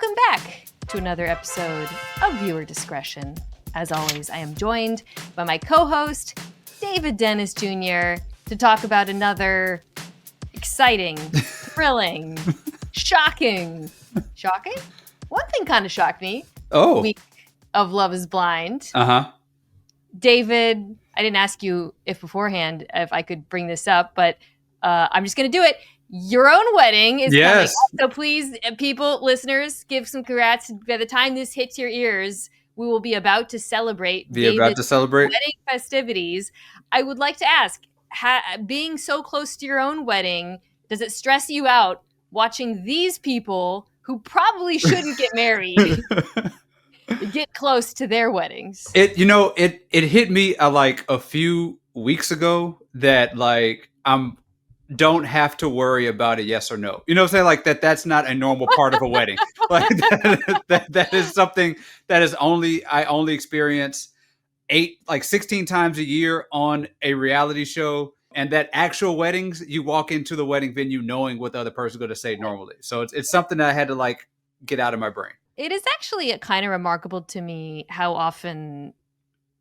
Welcome back to another episode of Viewer Discretion. As always, I am joined by my co-host, David Dennis Jr., to talk about another exciting, thrilling, shocking? One thing kind of shocked me. Week of Love is Blind. David, I didn't ask you if beforehand if I could bring this up, but I'm just going to do it. Your own wedding is coming up. So please, people, listeners, give some congrats. By the time this hits your ears, we will be about to celebrate wedding festivities. I would like to ask, being so close to your own wedding, does it stress you out watching these people who probably shouldn't get married get close to their weddings? It hit me like a few weeks ago that like don't have to worry about a yes or no. You know what I'm saying? Like that's not a normal part of a wedding. Like that is something that is I only experience 16 times a year on a reality show. And that actual weddings, you walk into the wedding venue knowing what the other person's going to say normally. So it's something that I had to like get out of my brain. It is actually kind of remarkable to me how often,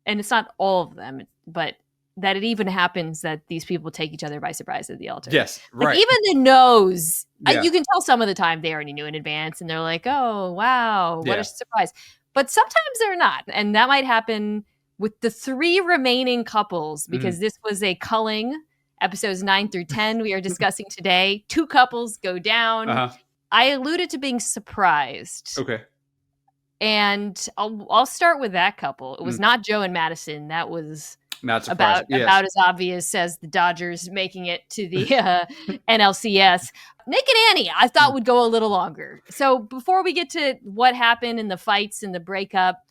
and it's not all of them, but that it even happens that these people take each other by surprise at the altar. Yes, right. Like even the no's, you can tell some of the time they already knew in advance and they're like, oh, wow, what a surprise. But sometimes they're not. And that might happen with the three remaining couples, because this was a culling, episodes 9 through 10 we are discussing today. 2 couples go down. I alluded to being surprised. Okay. And I'll start with that couple. It was not Joe and Madison. That was not about as obvious as the Dodgers making it to the NLCS. Nick and Annie, I thought would go a little longer. So before we get to what happened in the fights and the breakup,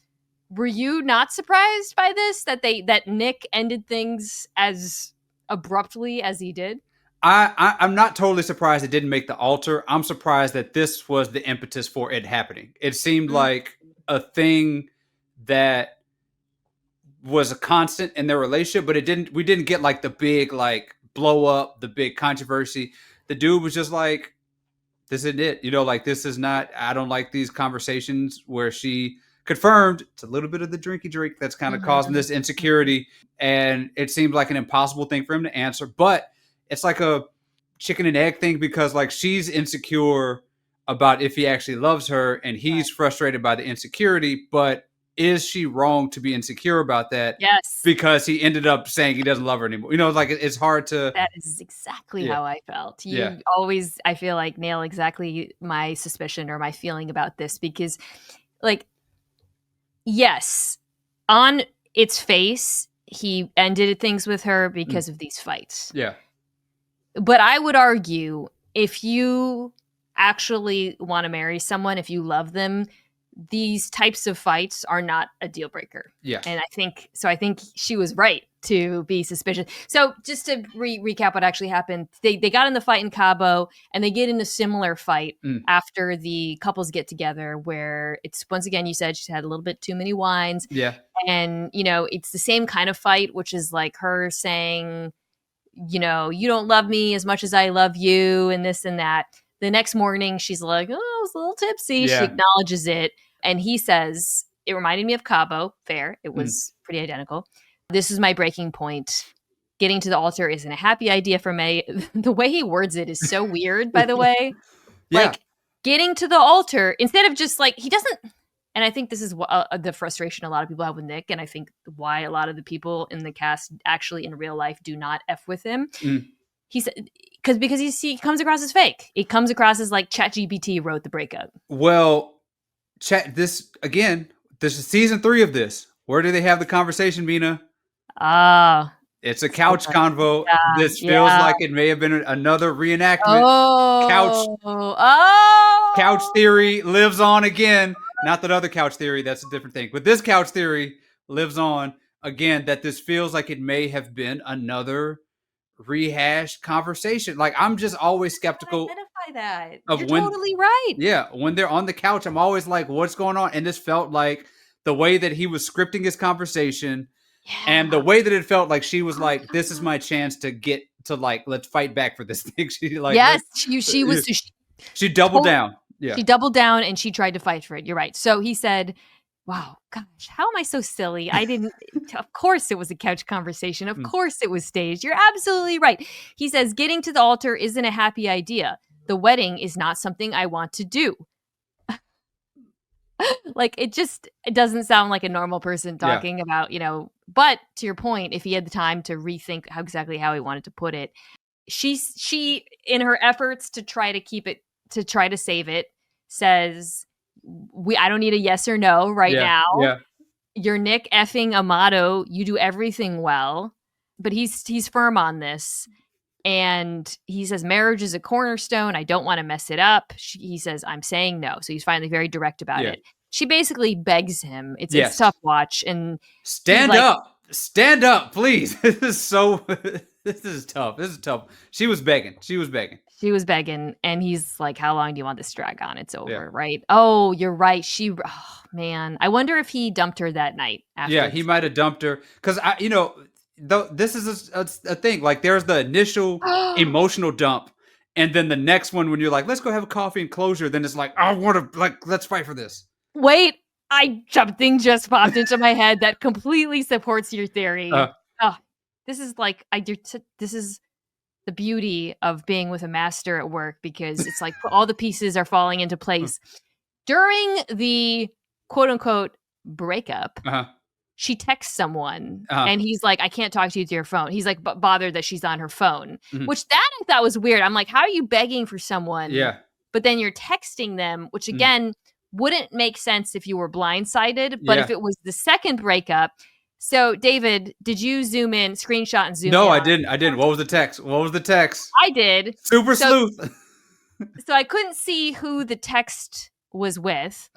were you not surprised by this, that Nick ended things as abruptly as he did? I'm not totally surprised it didn't make the altar. I'm surprised that this was the impetus for it happening. It seemed like a thing that was a constant in their relationship, but we didn't get like the big like blow up, the big controversy. The dude was just like, this isn't it. Like this is not, I don't like these conversations where she confirmed it's a little bit of the drinky drink that's kind of causing this insecurity. And it seemed like an impossible thing for him to answer, but it's like a chicken and egg thing, because like she's insecure about if he actually loves her and he's frustrated by the insecurity, but is she wrong to be insecure about that? Yes. Because he ended up saying he doesn't love her anymore. Like it's hard to... That is exactly how I felt. You always, I feel like, nail exactly my suspicion or my feeling about this, because like, yes, on its face, he ended things with her because of these fights. Yeah. But I would argue, if you actually want to marry someone, if you love them, these types of fights are not a deal breaker. Yeah. And I think she was right to be suspicious. So just to recap what actually happened, they got in the fight in Cabo, and they get in a similar fight after the couples get together, where it's, once again, you said she had a little bit too many wines. Yeah. And, it's the same kind of fight, which is like her saying, you don't love me as much as I love you, and this and that. The next morning, she's like, oh, I was a little tipsy. Yeah. She acknowledges it. And he says, it reminded me of Cabo. Fair. It was pretty identical. This is my breaking point. Getting to the altar isn't a happy idea for me. The way he words it is so weird, by the way. Like, getting to the altar, instead of just like, he doesn't... And I think this is the frustration a lot of people have with Nick, and I think why a lot of the people in the cast actually in real life do not F with him. He said because he comes across as fake. It comes across as like ChatGPT wrote the breakup. Well, this is season 3 of this. Where do they have the conversation, Mina? It's a couch convo. This feels like it may have been another reenactment. Couch theory lives on again. Not that other couch theory, that's a different thing. But this couch theory lives on again, that this feels like it may have been another rehashed conversation. Like, I'm just always skeptical. Identify that. You're totally right. Yeah. When they're on the couch, I'm always like, what's going on? And this felt like the way that he was scripting his conversation and the way that it felt like she was like, this is my chance to get to like, let's fight back for this thing. She like, she doubled down. Yeah. She doubled down and she tried to fight for it. You're right. So he said, wow, gosh, how am I so silly? Of course it was a couch conversation. Of course it was staged. You're absolutely right. He says, getting to the altar isn't a happy idea. The wedding is not something I want to do. Like, it doesn't sound like a normal person talking about, but to your point, if he had the time to rethink exactly how he wanted to put it, she in her efforts to try to save it, says, I don't need a yes or no now. Yeah. You're Nick effing Amato. You do everything well. But he's firm on this. And he says, marriage is a cornerstone. I don't want to mess it up. He says, I'm saying no. So he's finally very direct about it. She basically begs him. It's a tough watch. And stand up, please. This is tough. This is tough. She was begging. And he's like, how long do you want this drag on? It's over, right? Oh, you're right. Man. I wonder if he dumped her that night. After he might have dumped her. Because, this is a thing. Like, there's the initial emotional dump. And then the next one, when you're like, let's go have a coffee and closure. Then it's like, I want to, let's fight for this. Wait, something just popped into my head that completely supports your theory. This is this is the beauty of being with a master at work, because it's like all the pieces are falling into place. During the quote unquote breakup, she texts someone and he's like, I can't talk to you through your phone. He's like, bothered that she's on her phone, which I thought was weird. I'm like, how are you begging for someone? Yeah. But then you're texting them, which again, wouldn't make sense if you were blindsided, but if it was the second breakup. So, David, did you screenshot and zoom in? No, I didn't. What was the text? I did. Super sleuth. So I couldn't see who the text was with,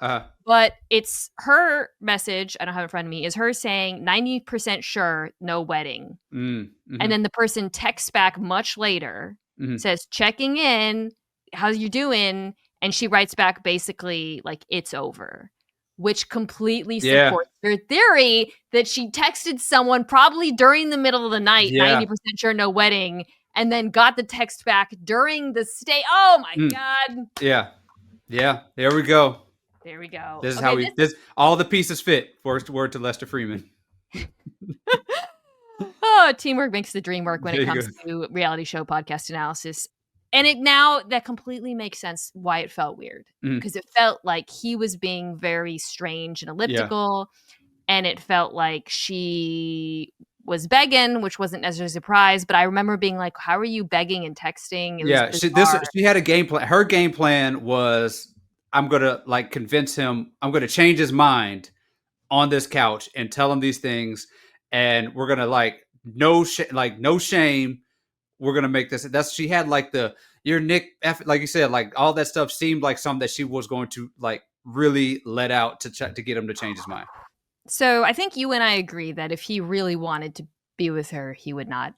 but it's her message. I don't have it in front of me. Is her saying 90% sure, no wedding. Mm-hmm. And then the person texts back much later, says, checking in, how you doing? And she writes back basically like, it's over, which completely supports her theory that she texted someone probably during the middle of the night, 90% sure, no wedding, and then got the text back during the stay. Oh my God. Yeah. There we go. This is how all the pieces fit. First word to Lester Freeman. Teamwork makes the dream work when it comes to reality show podcast analysis. And that completely makes sense why it felt weird, because it felt like he was being very strange and elliptical, and it felt like she was begging, which wasn't necessarily a surprise. But I remember being like, "How are you begging and texting?" She had a game plan. Her game plan was, "I'm gonna convince him. I'm gonna change his mind on this couch and tell him these things, and we're gonna no shame." We're gonna make this. She had your Nick F, like you said, all that stuff seemed like something that she was going to really let out to get him to change his mind. So I think you and I agree that if he really wanted to be with her, he would not.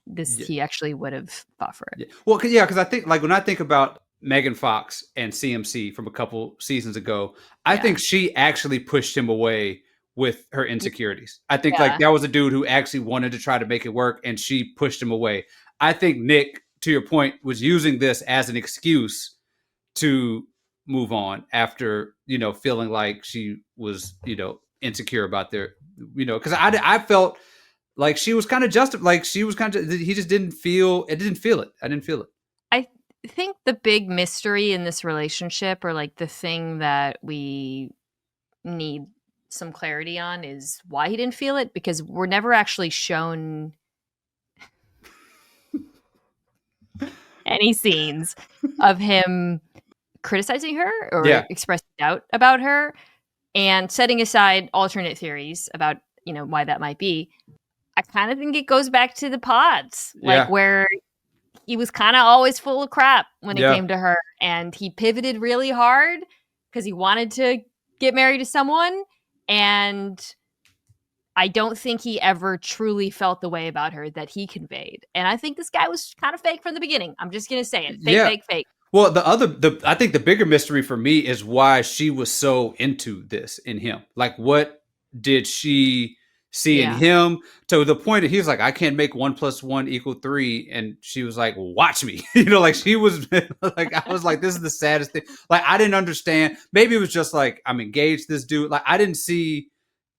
He actually would have fought for it. Yeah. Well, because I think when I think about Megan Fox and CMC from a couple seasons ago, I think she actually pushed him away with her insecurities. I think that was a dude who actually wanted to try to make it work, and she pushed him away. I think Nick, to your point, was using this as an excuse to move on after, feeling like she was, insecure about because I felt like she was kind of he just didn't feel it. I didn't feel it. I think the big mystery in this relationship, or the thing that we need some clarity on, is why he didn't feel it, because we're never actually shown any scenes of him criticizing her or expressing doubt about her. And setting aside alternate theories about, why that might be, I kind of think it goes back to the pods, where he was kind of always full of crap when it came to her. And he pivoted really hard because he wanted to get married to someone. And I don't think he ever truly felt the way about her that he conveyed. And I think this guy was kind of fake from the beginning. I'm just going to say it. Fake. Well, I think the bigger mystery for me is why she was so into this in him. What did she seeing him to the point that he was like, I can't make 1 + 1 = 3. And she was like, watch me. Like she was like, I was like, this is the saddest thing. Like, I didn't understand. Maybe it was just like, I'm engaged to this dude. Like, I didn't see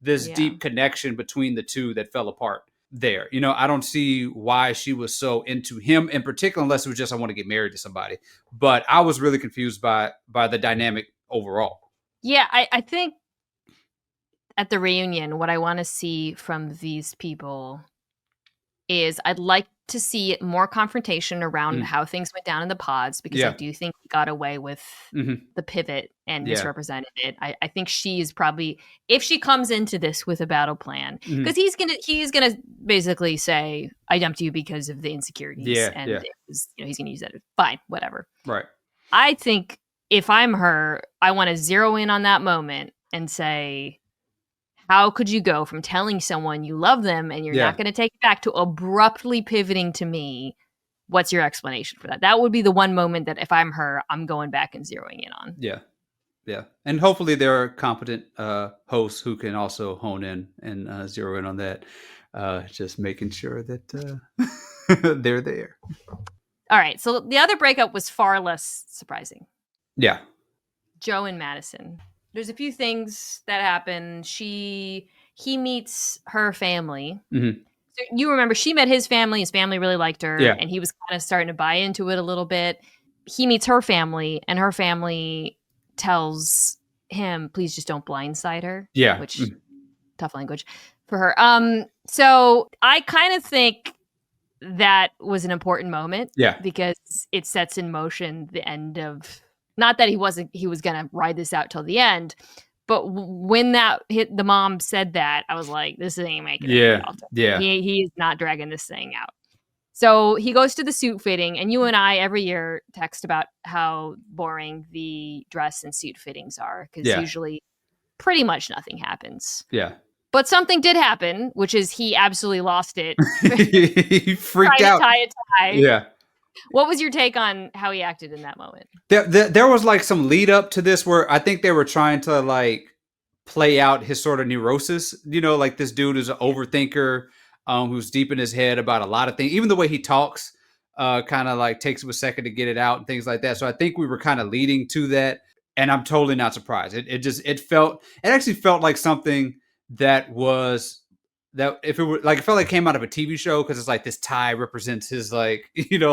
this deep connection between the two that fell apart there. I don't see why she was so into him in particular, unless it was just, I want to get married to somebody. But I was really confused by the dynamic overall. Yeah, I think at the reunion, what I want to see from these people is I'd like to see more confrontation around how things went down in the pods, because I do think he got away with the pivot and misrepresented it. I think she is probably, if she comes into this with a battle plan, because he's gonna basically say, I dumped you because of the insecurities, and it was, he's gonna use that. Fine, whatever. Right. I think if I'm her, I want to zero in on that moment and say, how could you go from telling someone you love them and you're not going to take it back to abruptly pivoting to me? What's your explanation for that? That would be the one moment that if I'm her, I'm going back and zeroing in on. Yeah. Yeah. And hopefully there are competent hosts who can also hone in and zero in on that. Just making sure that they're there. All right. So the other breakup was far less surprising. Yeah. Joe and Madison. There's a few things that happen. He meets her family. Mm-hmm. So you remember she met his family. His family really liked her, and he was kind of starting to buy into it a little bit. He meets her family, and her family tells him, please just don't blindside her. Yeah. Which, tough language for her. So I kind of think that was an important moment. Yeah. Because it sets in motion the end of... Not that he was going to ride this out till the end, but when that hit, the mom said that, I was like, this ain't making it. Yeah. He is not dragging this thing out. So he goes to the suit fitting, and you and I every year text about how boring the dress and suit fittings are, because usually pretty much nothing happens. Yeah. But something did happen, which is he absolutely lost it. He freaked out. Tie a tie. Yeah. What was your take on how he acted in that moment? There was like some lead up to this where I think they were trying to like play out his sort of neurosis, like this dude is an overthinker, who's deep in his head about a lot of things. Even the way he talks, kind of like takes him a second to get it out and things like that. So I think we were kind of leading to that, and I'm totally not surprised. It actually felt like something that was... That if it were like, it felt like it came out of a TV show, because it's like this tie represents his like,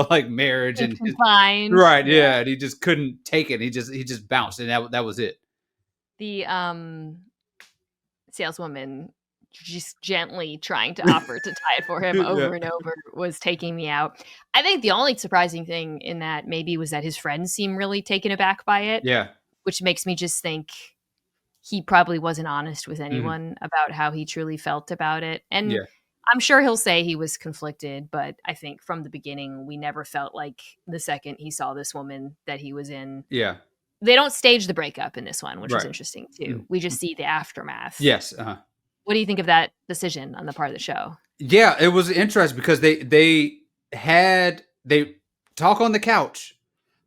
like marriage and confined. Right. Yeah. And he just couldn't take it. He just bounced, and that was it. The saleswoman just gently trying to offer to tie it for him over and over was taking me out. I think the only surprising thing in that maybe was that his friends seem really taken aback by it. Yeah. Which makes me just think he probably wasn't honest with anyone about how he truly felt about it. And I'm sure he'll say he was conflicted, but I think from the beginning, we never felt like the second he saw this woman that he was in. Yeah. They don't stage the breakup in this one, which is interesting too. We just see the aftermath. Yes. Uh-huh. What do you think of that decision on the part of the show? Yeah, it was interesting because they talk on the couch,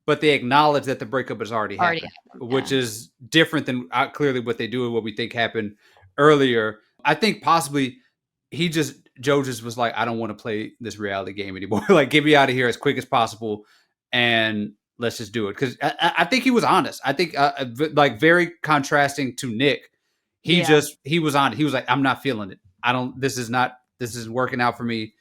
but they acknowledge that the breakup has already happened, which is different than clearly what they do and what we think happened earlier. I think possibly Joe just was like, I don't want to play this reality game anymore. Like, get me out of here as quick as possible, and let's just do it. Because I think he was honest. I think like very contrasting to Nick. He was on. He was like, I'm not feeling it. This isn't working out for me.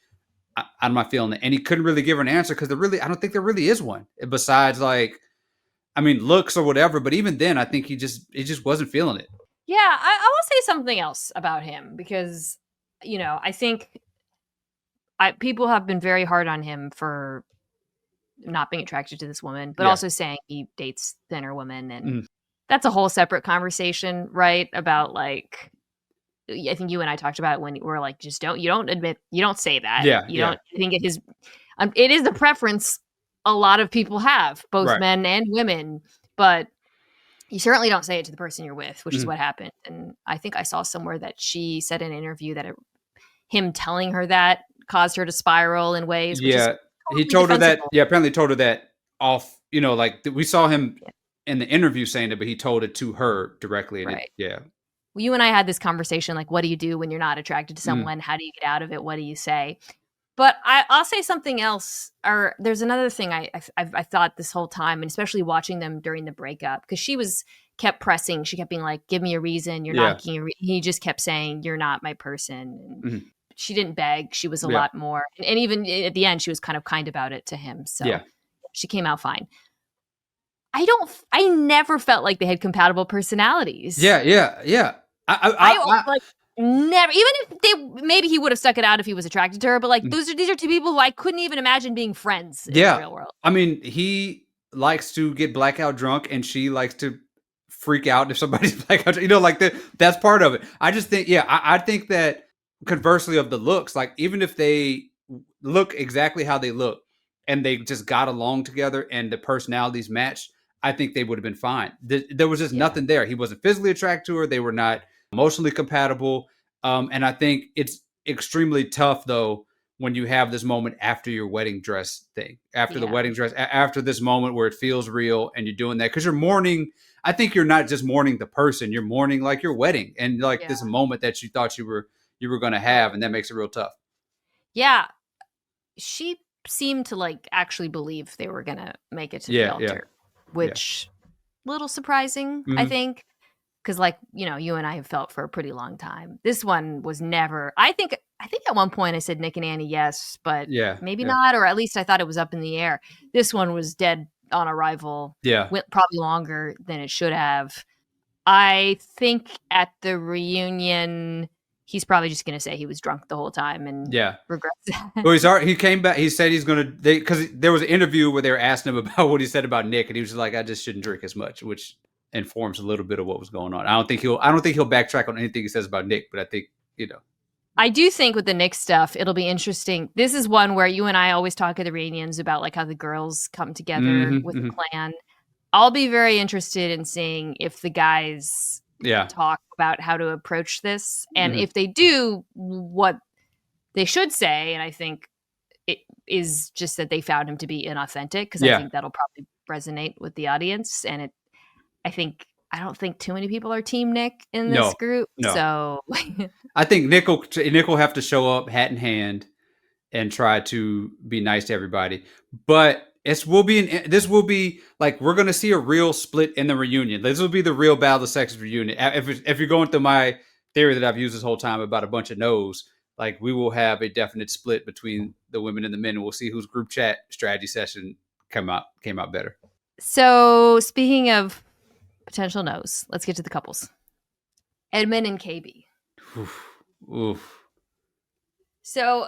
I'm not feeling it. And he couldn't really give her an answer because I don't think there really is one besides looks or whatever. But even then, I think he just wasn't feeling it. Yeah. I will say something else about him because, I think people have been very hard on him for not being attracted to this woman, but also saying he dates thinner women. And that's a whole separate conversation, right? About like, I think you and I talked about when we're like, you don't say that. You don't think it is a preference a lot of people have, both men and women, but you certainly don't say it to the person you're with, which is what happened. And I think I saw somewhere that she said in an interview that him telling her that caused her to spiral in ways. Which is totally he told her that. defensible. Yeah, apparently told her that off. Like we saw him in the interview saying it, but he told it to her directly. And right. you and I had this conversation, like, what do you do when you're not attracted to Mm. someone? How do you get out of it? What do you say? But I'll say something else. Or there's another thing I thought this whole time, and especially watching them during the breakup, because she kept pressing. She kept being like, "Give me a reason. You're Yeah. not." He just kept saying, "You're not my person." And Mhm. she didn't beg. She was a Yeah. lot more, and even at the end, she was kind of kind about it to him. So Yeah. she came out fine. I never felt like they had compatible personalities. Yeah. I like never, even if maybe he would have stuck it out if he was attracted to her, but like these are two people who I couldn't even imagine being friends in the real world. I mean, he likes to get blackout drunk and she likes to freak out if somebody's blackout drunk. You know, like that's part of it. I just think, I think that conversely of the looks, like even if they look exactly how they look and they just got along together and the personalities matched, I think they would have been fine. There was just nothing there. He wasn't physically attracted to her. They were not emotionally compatible. And I think it's extremely tough, though, when you have this moment after your wedding dress thing, after the wedding dress, after this moment where it feels real and you're doing that. Because you're mourning. I think you're not just mourning the person. You're mourning like your wedding and like this moment that you thought you were going to have. And that makes it real tough. Yeah. She seemed to like actually believe they were going to make it to the altar. Which little surprising, I think, because like, you and I have felt for a pretty long time. This one was never, I think at one point I said Nick and Annie, yes, but maybe not, or at least I thought it was up in the air. This one was dead on arrival. Went probably longer than it should have. I think at the reunion, he's probably just going to say he was drunk the whole time and regrets it. Well, he came back. He said he's going to, because there was an interview where they were asking him about what he said about Nick, and he was just like, I just shouldn't drink as much, which informs a little bit of what was going on. I don't think he'll backtrack on anything he says about Nick, but I think, I do think with the Nick stuff, it'll be interesting. This is one where you and I always talk at the reunions about like how the girls come together with a plan. I'll be very interested in seeing if the guys talk about how to approach this, and if they do, what they should say. And I think it is just that they found him to be inauthentic, because I think that'll probably resonate with the audience. And I don't think too many people are Team Nick in this group. No. So I think Nick will have to show up hat in hand and try to be nice to everybody. But this will be like, we're going to see a real split in the reunion. This will be the real Battle of the Sexes reunion. If you're going through my theory that I've used this whole time about a bunch of no's, like we will have a definite split between the women and the men, and we'll see whose group chat strategy session came out better. So speaking of potential no's, let's get to the couples. Edmond and KB. Oof. So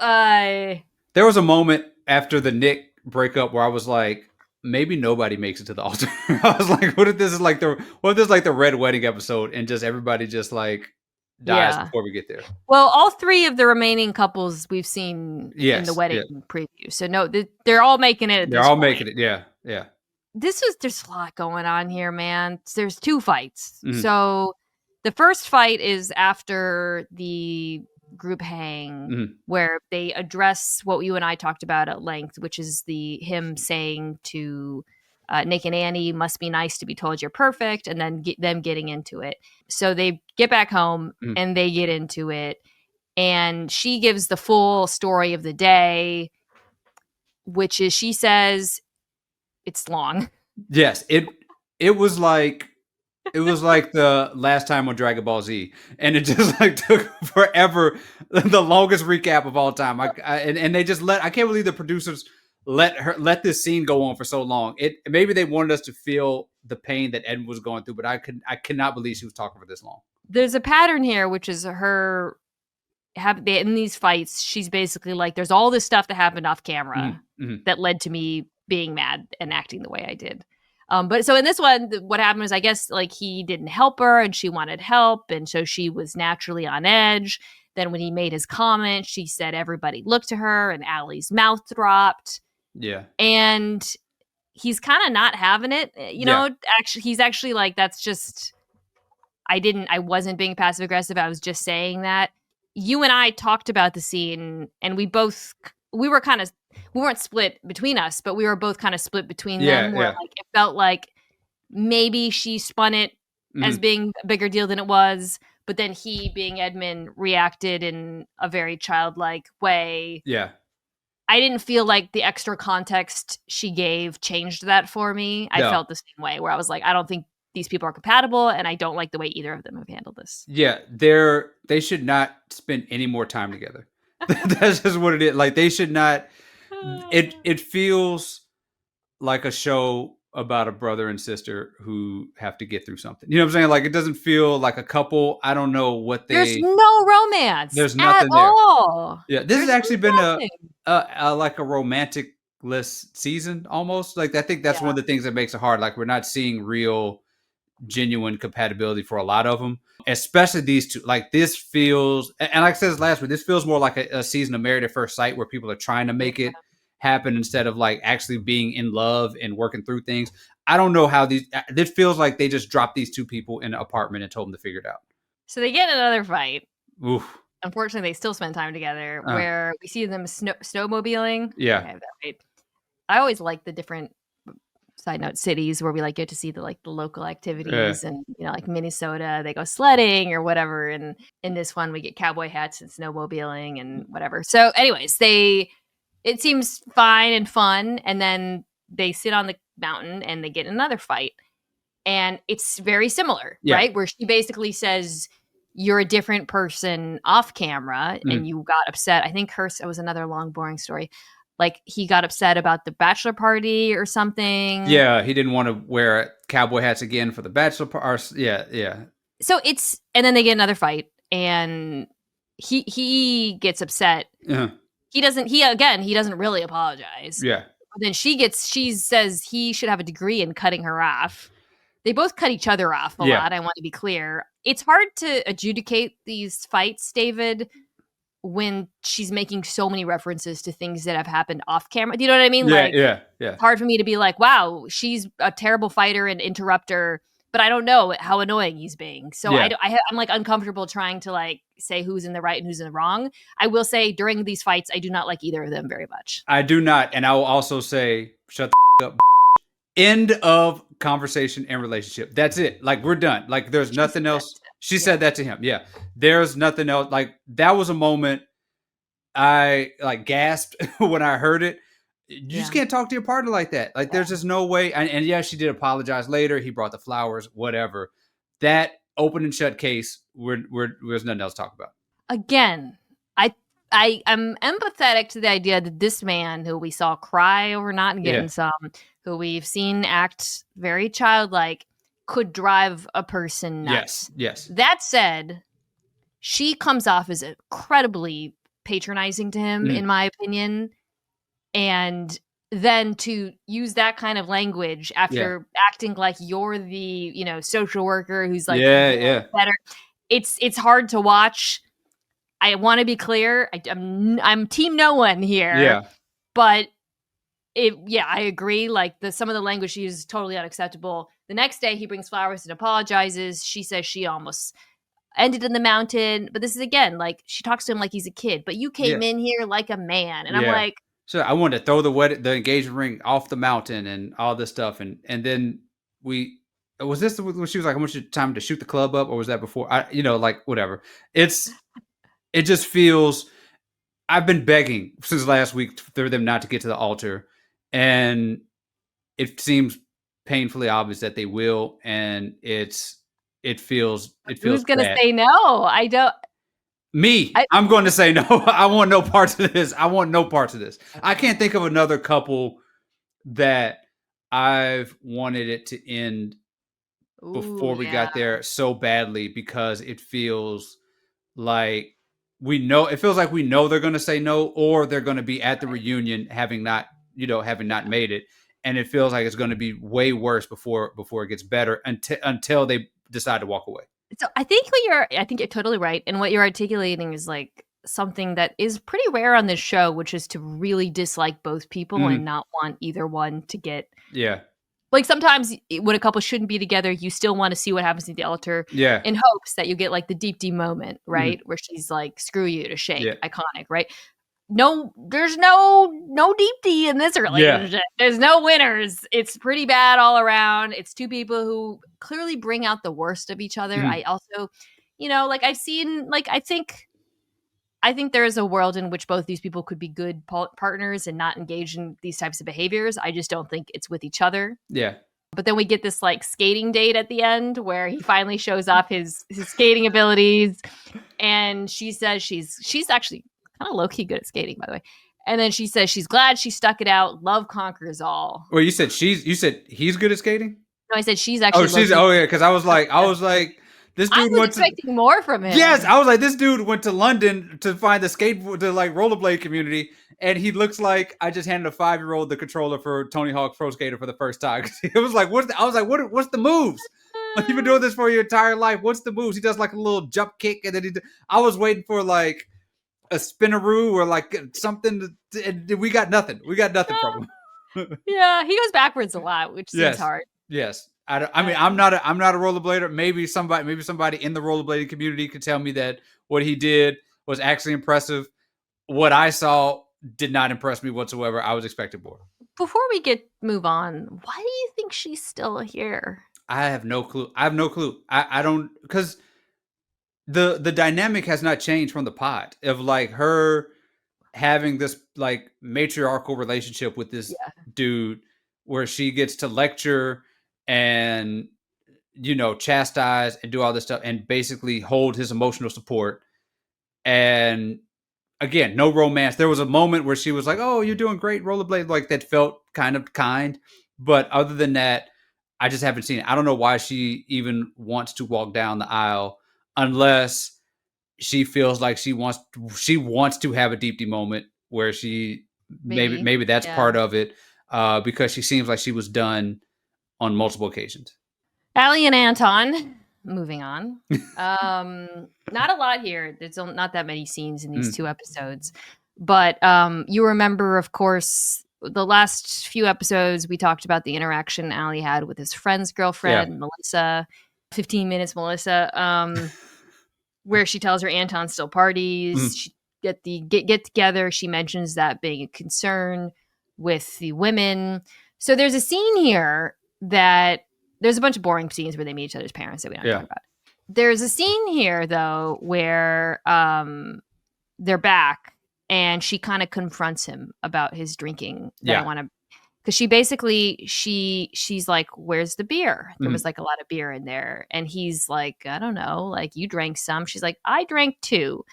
there was a moment after the Nick breakup where I was like, maybe nobody makes it to the altar. I was like, what if this is like the Red Wedding episode and just everybody just like dies before we get there? Well, all three of the remaining couples we've seen in the wedding preview. So no, they're all making it. They're all making it. Yeah. There's a lot going on here, man. There's two fights. So the first fight is after the group hang, where they address what you and I talked about at length, which is him saying to Nick and Annie, must be nice to be told you're perfect, and then them getting into it. So they get back home and they get into it, and she gives the full story of the day, which is, she says it's long. Yes, it was like the last time on Dragon Ball Z, and it just like took forever, the longest recap of all time. And they just I can't believe the producers let this scene go on for so long. Maybe they wanted us to feel the pain that Edmund was going through, but I cannot believe she was talking for this long. There's a pattern here, which is her in these fights. She's basically like, there's all this stuff that happened off camera that led to me being mad and acting the way I did. But so in this one, what happened was, I guess, like, he didn't help her and she wanted help. And so she was naturally on edge. Then when he made his comment, she said everybody looked to her and Allie's mouth dropped. Yeah. And he's kind of not having it. Actually, he's actually like, that's just, I wasn't being passive aggressive. I was just saying that. You and I talked about the scene, and we weren't split between us, but we were both kind of split between them. Where like, it felt like maybe she spun it as being a bigger deal than it was. But then he, being Edmond, reacted in a very childlike way. Yeah. I didn't feel like the extra context she gave changed that for me. I felt the same way, where I was like, I don't think these people are compatible, and I don't like the way either of them have handled this. Yeah, they should not spend any more time together. That's just what it is. Like, they should not. It feels like a show about a brother and sister who have to get through something. You know what I'm saying? Like, it doesn't feel like a couple. I don't know what There's no romance. There's nothing at there. All. Yeah, this has actually been like a romantic-less season almost. Like, I think that's one of the things that makes it hard. Like, we're not seeing real, genuine compatibility for a lot of them, especially these two. Like, this feels, and like I said last week, this feels more like a season of Married at First Sight, where people are trying to make it happen instead of like actually being in love and working through things. I don't know how this feels like they just dropped these two people in an apartment and told them to figure it out. So they get in another fight. Oof. Unfortunately, they still spend time together, where we see them snowmobiling. Yeah. Okay, right. I always like the different, side note, cities where we like get to see the local activities, and like Minnesota, they go sledding or whatever, and in this one we get cowboy hats and snowmobiling and whatever. So anyways, it seems fine and fun, and then they sit on the mountain and they get in another fight, and it's very similar, right? Where she basically says, you're a different person off camera, and you got upset. I think it was another long, boring story. Like, he got upset about the bachelor party or something. Yeah, he didn't want to wear cowboy hats again for the bachelor party. Yeah. So and then they get another fight, and he gets upset. He doesn't really apologize. Yeah. But then she says he should have a degree in cutting her off. They both cut each other off a lot. I want to be clear. It's hard to adjudicate these fights, David, when she's making so many references to things that have happened off camera. Do you know what I mean? Yeah. It's hard for me to be like, wow, she's a terrible fighter and interrupter, but I don't know how annoying he's being. So I'm like uncomfortable trying to like say who's in the right and who's in the wrong. I will say during these fights, I do not like either of them very much. I do not. And I will also say, shut the up. End of conversation and relationship. That's it. Like, we're done. Like, there's nothing else. She said that to him. Yeah. There's nothing else. Like, that was a moment I like gasped when I heard it. You just can't talk to your partner like that. Like, there's just no way. And yeah, she did apologize later. He brought the flowers, whatever. That open and shut case, there's nothing else to talk about. Again, I am empathetic to the idea that this man, who we saw cry over not getting some, who we've seen act very childlike, could drive a person nuts. Yes. That said, she comes off as incredibly patronizing to him, in my opinion. And then to use that kind of language after acting like you're the, social worker who's like better. It's hard to watch. I want to be clear. I'm team no one here. Yeah. But I agree. Like, some of the language she uses is totally unacceptable. The next day he brings flowers and apologizes. She says she almost ended in the mountain. But this is, again, like, she talks to him like he's a kid. But you came in here like a man. And I'm like, so I wanted to throw the engagement ring off the mountain and all this stuff. And then was this when she was like, I want you time to shoot the club up, or was that before? Whatever. It just feels, I've been begging since last week for them not to get to the altar, and it seems painfully obvious that they will, and it feels who's going to bad. say no? I don't. I'm going to say no. I want no parts of this. I can't think of another couple that I've wanted it to end before we got there so badly, because it feels like we know they're going to say no, or they're going to be at the reunion having not made it. And it feels like it's going to be way worse before it gets better until they decide to walk away. So I think you're totally right. And what you're articulating is like something that is pretty rare on this show, which is to really dislike both people and not want either one to get. Yeah. Like, sometimes when a couple shouldn't be together, you still want to see what happens at the altar in hopes that you get like the deep moment, right? Where she's like, screw you to Shake, iconic, right? there's no deep D in this relationship. Yeah. There's no winners. It's pretty bad all around. It's two people who clearly bring out the worst of each other. I also, like I've seen, like I think there is a world in which both these people could be good partners and not engage in these types of behaviors. I just don't think it's with each other. Yeah. But then we get this like skating date at the end where he finally shows off his skating abilities, and she says she's actually kind of low-key good at skating, by the way. And then she says she's glad she stuck it out. Love conquers all. Well, you said he's good at skating? No, I said she's actually. Because I was like, this dude was expecting more from him. Yes, I was like, this dude went to London to find the rollerblade community, and he looks like I just handed a 5-year-old the controller for Tony Hawk Pro Skater for the first time. It was like, what's the moves? Like, you've been doing this for your entire life. What's the moves? He does like a little jump kick, and then I was waiting for like a spinaroo or like something, and we got nothing. We got nothing from him. Yeah, he goes backwards a lot, which seems hard. Yes. I mean, I'm not a rollerblader. Maybe somebody in the rollerblading community could tell me that what he did was actually impressive. What I saw did not impress me whatsoever. I was expecting more. Before we move on, why do you think she's still here? I have no clue. I don't, because the dynamic has not changed from the pod of like her having this like matriarchal relationship with this dude where she gets to lecture and chastise and do all this stuff and basically hold his emotional support. And again, no romance. There was a moment where she was like, "Oh, you're doing great, rollerblade," like that felt kind. But other than that, I just haven't seen it. I don't know why she even wants to walk down the aisle unless she feels like she wants to have a deep D moment where she maybe that's part of it, because she seems like she was done on multiple occasions. Ali and Anton, moving on. Not a lot here. There's not that many scenes in these 2 episodes. But you remember, of course, the last few episodes, we talked about the interaction Ali had with his friend's girlfriend, Melissa. 15 minutes, Melissa, where she tells her Anton still parties. She get together. She mentions that being a concern with the women. So there's a scene here that there's a bunch of boring scenes where they meet each other's parents that we don't talk about. There's a scene here though where they're back and she kind of confronts him about his drinking. Because she basically she's like, "Where's the beer?" There was like a lot of beer in there, and he's like, "I don't know, like you drank some." She's like, "I drank 2,"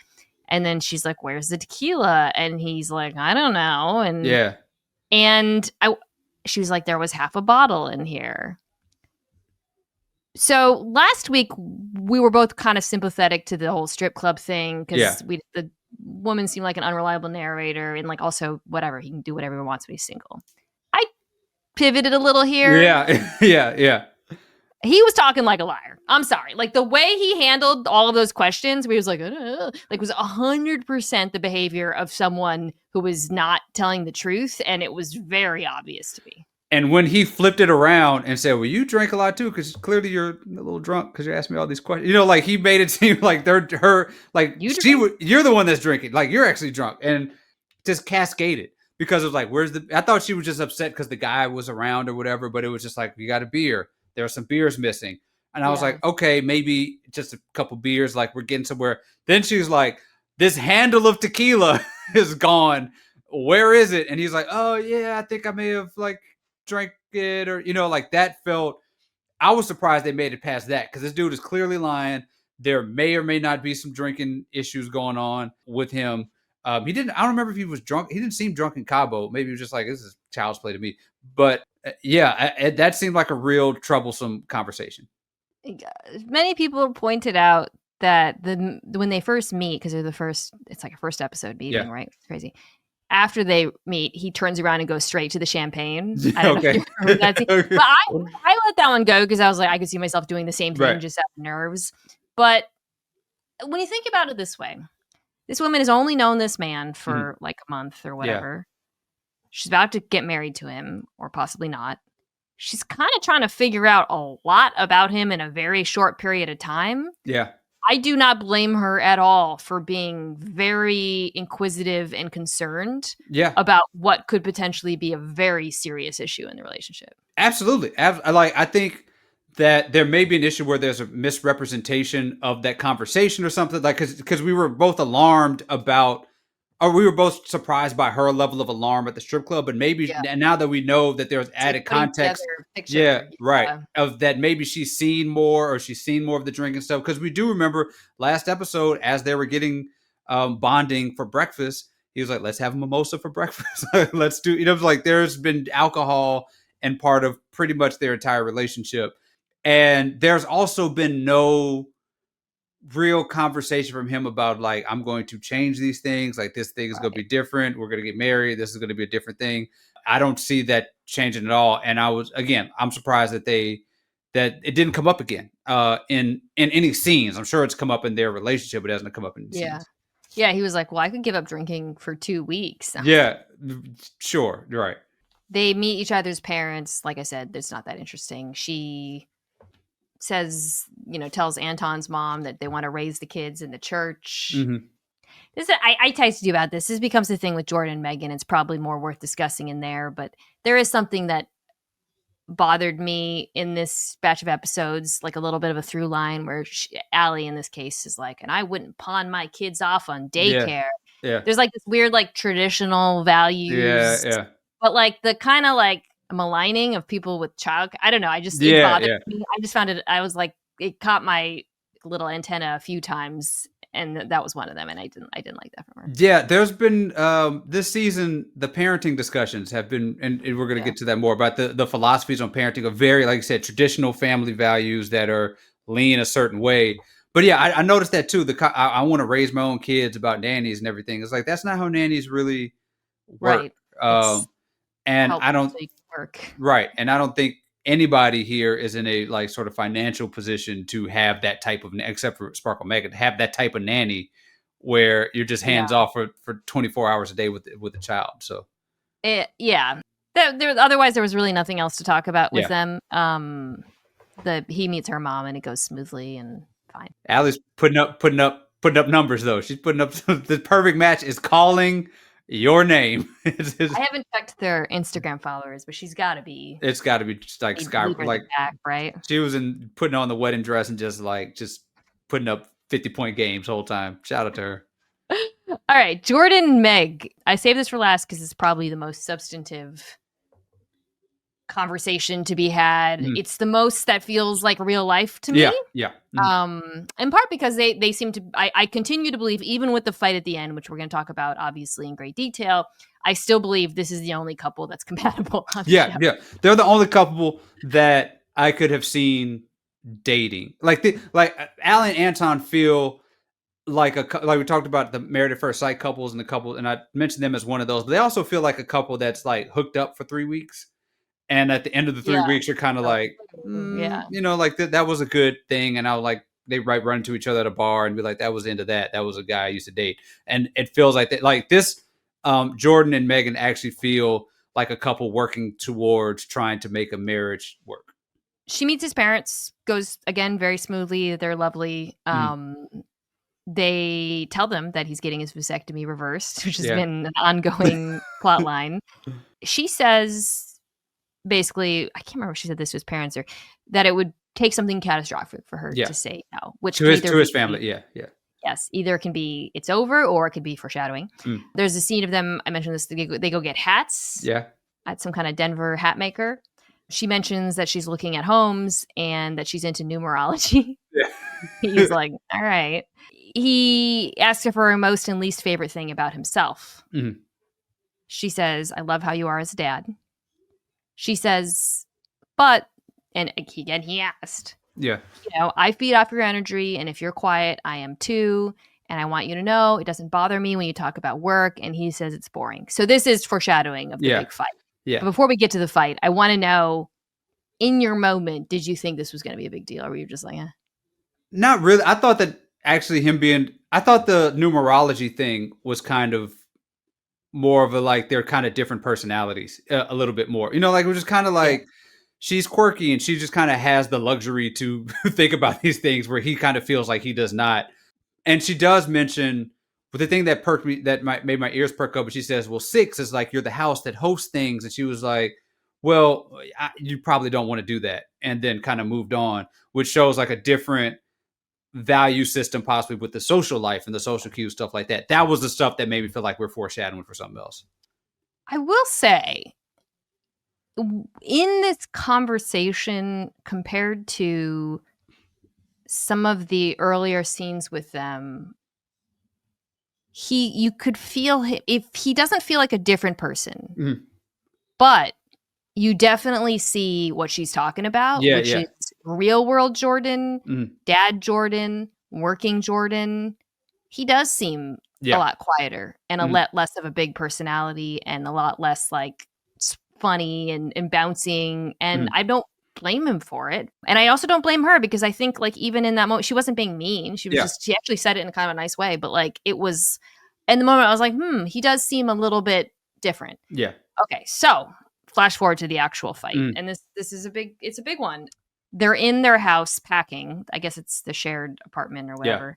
and then she's like, "Where's the tequila?" And he's like, "I don't know." And she was like, "There was half a bottle in here." So last week we were both kind of sympathetic to the whole strip club thing because the woman seemed like an unreliable narrator, and like also whatever, he can do whatever he wants when he's single. I pivoted a little here. Yeah. He was talking like a liar. I'm sorry. Like the way he handled all of those questions, where he was like, like was 100% the behavior of someone who was not telling the truth. And it was very obvious to me. And when he flipped it around and said, "Well, you drank a lot too, because clearly you're a little drunk because you asked me all these questions." Like he made it seem like you're the one that's drinking. Like you're actually drunk, and just cascaded because of like, I thought she was just upset because the guy was around or whatever, but it was just like, "You got a beer. There were some beers missing." And I was like, okay, maybe just a couple beers. Like we're getting somewhere. Then she was like, "This handle of tequila is gone. Where is it?" And he's like, "Oh yeah, I think I may have like drank it," or like that felt. I was surprised they made it past that because this dude is clearly lying. There may or may not be some drinking issues going on with him. I don't remember if he was drunk. He didn't seem drunk in Cabo. Maybe he was just like, "This is child's play to me." But that seemed like a real troublesome conversation. Many people pointed out that when they first meet, because it's like a first episode meeting, right? It's crazy. After they meet, he turns around and goes straight to the champagne. I don't know if you remember that scene. But I let that one go because I was like, I could see myself doing the same thing, just out of nerves. But when you think about it this way, this woman has only known this man for like a month or whatever. She's about to get married to him, or possibly not. She's kind of trying to figure out a lot about him in a very short period of time. Yeah. I do not blame her at all for being very inquisitive and concerned Yeah, about what could potentially be a very serious issue in the relationship. absolutely. I think that there may be an issue where there's a misrepresentation of that conversation or something, like because we were both alarmed about, or we were both surprised by her level of alarm at the strip club, but maybe Yeah. now that we know that there's It's like added putting together context, a picture. yeah, right, Yeah. of that maybe she's seen more, or she's seen more of the drinking stuff, because we do remember last episode as they were getting bonding for breakfast, he was like, let's have a mimosa for breakfast. Let's do, like there's been alcohol and part of pretty much their entire relationship. And there's also been no real conversation from him about like, I'm going to change these things. Like this thing is going to be different. We're going to get married. This is going to be a different thing. I don't see that changing at all. And I'm surprised that it didn't come up again in any scenes. I'm sure it's come up in their relationship, but it hasn't come up in any Yeah. scenes. Yeah, he was like, well, I could give up drinking for 2 weeks. Yeah, sure. Right. They meet each other's parents. Like I said, it's not that interesting. She says, tells Anton's mom that they want to raise the kids in the church. Mm-hmm. I texted you about this. This becomes the thing with Jordan and Megan. It's probably more worth discussing in there, but there is something that bothered me in this batch of episodes, like a little bit of a through line where Allie in this case is like, and I wouldn't pawn my kids off on daycare. Yeah. There's like this weird like traditional values, but like the kind of like maligning of people with child, I don't know, it bothered me. I just found it, I was like, it caught my little antenna a few times, and that was one of them, and I didn't like that from her. Yeah, there's been this season, the parenting discussions have been, and we're going to get to that more, about the philosophies on parenting are very, like I said, traditional family values that are lean a certain way. But yeah, I noticed that too. I want to raise my own kids about nannies and everything. It's like, that's not how nannies really work. Right. And I don't work. Right. And I don't think anybody here is in a like sort of financial position to have that type of, except for Sparkle Megan, have that type of nanny where you're just hands off for 24 hours a day with a child. So otherwise there was really nothing else to talk about with them. He meets her mom and it goes smoothly and fine. Allie's putting up numbers though. She's putting up the perfect match is calling your name. I haven't checked their Instagram followers, but she's got to be. It's got to be just like Sky, like back, right? She was putting on the wedding dress and just putting up 50-point games the whole time. Shout out to her. All right, Jordan, Meg. I saved this for last because it's probably the most substantive conversation to be had. It's the most that feels like real life to me. Yeah. In part because they seem to. I continue to believe, even with the fight at the end, which we're going to talk about obviously in great detail, I still believe this is the only couple that's compatible. Yeah. They're the only couple that I could have seen dating. Like Allie and Anton feel like we talked about the Married at First Sight couples and the couple, and I mentioned them as one of those. But they also feel like a couple that's like hooked up for 3 weeks. And at the end of the 3 weeks, you're kind of like, like that was a good thing. And I was like, they run into each other at a bar and be like, that was the end of that. That was a guy I used to date. And it feels like that, like this, Jordan and Megan actually feel like a couple working towards trying to make a marriage work. She meets his parents, goes again very smoothly. They're lovely. They tell them that he's getting his vasectomy reversed, which has been an ongoing plot line. She says, basically, I can't remember if she said this to his parents or that it would take something catastrophic for her to say no, which to his family. Yeah. Yes, either it can be it's over or it could be foreshadowing. There's a scene of them. I mentioned this. They go get hats. Yeah. At some kind of Denver hat maker. She mentions that she's looking at homes and that she's into numerology. Yeah. He's like, all right. He asks her for her most and least favorite thing about himself. She says, I love how you are as a dad. She says, but, and again, he asked, I feed off your energy, and if you're quiet, I am too. And I want you to know it doesn't bother me when you talk about work. And he says it's boring. So this is foreshadowing of the big fight. Yeah. But before we get to the fight, I want to know, in your moment, did you think this was going to be a big deal? Or were you just like, Not really. I thought that actually I thought the numerology thing was kind of more of a, like, they're kind of different personalities a little bit more, like it was just kind of like, she's quirky and she just kind of has the luxury to think about these things where he kind of feels like he does not. And she does mention, but the thing that perked me, that made my ears perk up, but she says, well, 6 is like you're the house that hosts things. And she was like, well, you probably don't want to do that. And then kind of moved on, which shows like a different value system possibly with the social life and the social cues, stuff like that. That was the stuff that made me feel like we're foreshadowing for something else. I will say, in this conversation, compared to some of the earlier scenes with them, you could feel if he doesn't feel like a different person, Mhm. but you definitely see what she's talking about, which is real world Jordan, dad Jordan, working Jordan. He does seem a lot quieter and a lot less of a big personality and a lot less like funny and bouncing. And I don't blame him for it. And I also don't blame her, because I think like even in that moment, she wasn't being mean. She was she actually said it in kind of a nice way, but like it was in the moment I was like, he does seem a little bit different. Yeah. Okay. So flash forward to the actual fight. And this is a big one. They're in their house packing. I guess it's the shared apartment or whatever.